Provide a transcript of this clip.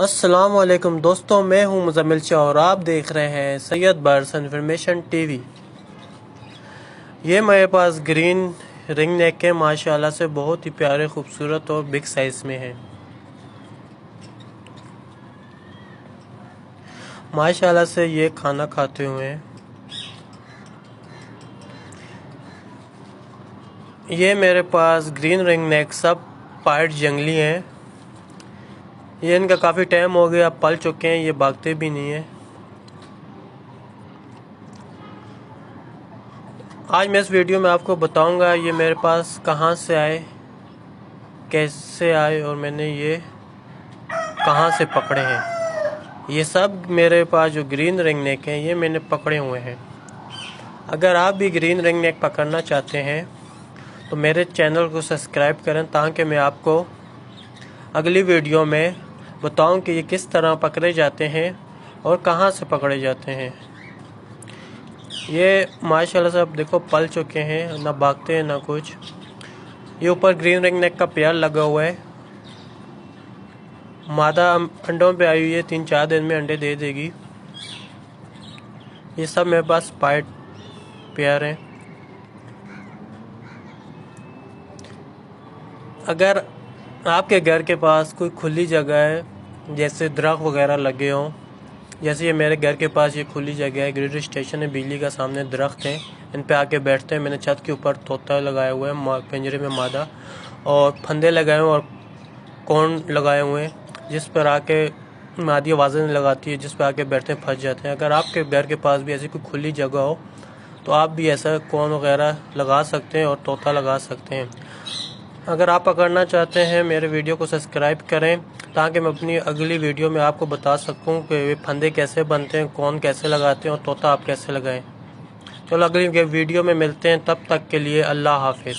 अस्सलाम वालेकुम दोस्तों, मैं हूं मुज़म्मिल शाह और आप देख रहे हैं सैयद बर्ड्स इन्फॉर्मेशन टीवी। ये मेरे पास ग्रीन रिंग नेक है, माशाल्लाह से बहुत ही प्यारे, खूबसूरत और बिग साइज़ में है। माशाल्लाह से ये खाना खाते हुए हैं। ये मेरे पास ग्रीन रिंग नेक सब पाइट जंगली हैं। ये इनका काफ़ी टाइम हो गया, पल चुके हैं, ये भागते भी नहीं है। आज मैं इस वीडियो में आपको बताऊंगा ये मेरे पास कहाँ से आए, कैसे आए और मैंने ये कहाँ से पकड़े हैं। ये सब मेरे पास जो ग्रीन रिंग नेक हैं ये मैंने पकड़े हुए हैं। अगर आप भी ग्रीन रिंग नेक पकड़ना चाहते हैं तो मेरे चैनल को सब्सक्राइब करें ताकि मैं आपको अगली वीडियो में बताऊं कि ये किस तरह पकड़े जाते हैं और कहाँ से पकड़े जाते हैं। ये माशाल्लाह से आप देखो पल चुके हैं, ना भागते हैं ना कुछ। ये ऊपर ग्रीन रिंग नेक का पेयर लगा हुआ है। मादा अंडों पे आई हुई है, 3-4 दिन में अंडे दे देगी। ये सब मेरे पास पाइट पेयर हैं। अगर आपके घर के पास कोई खुली जगह है, जैसे दरख्त वगैरह लगे हों, जैसे ये मेरे घर के पास ये खुली जगह है, ग्रिड स्टेशन है, बिजली का सामने दरख्त है, इन पे आके बैठते हैं। मैंने छत के ऊपर तोता लगाया हुआ है, पिंजरे में मादा, और फंदे लगाए हुए और कौन लगाए हुए हैं जिस पर आके मादी आवाज़ें लगाती है, जिस पर आके बैठते हैं, फंस जाते हैं। अगर आपके घर के पास भी ऐसी कोई खुली जगह हो तो आप भी ऐसा कौन वगैरह लगा सकते हैं और तोता लगा सकते हैं। अगर आप पकड़ना चाहते हैं मेरे वीडियो को सब्सक्राइब करें ताकि मैं अपनी अगली वीडियो में आपको बता सकूं कि वे फंदे कैसे बनते हैं, कौन कैसे लगाते हैं और तोता आप कैसे लगाएं। चलो अगली वीडियो में मिलते हैं, तब तक के लिए अल्लाह हाफिज़।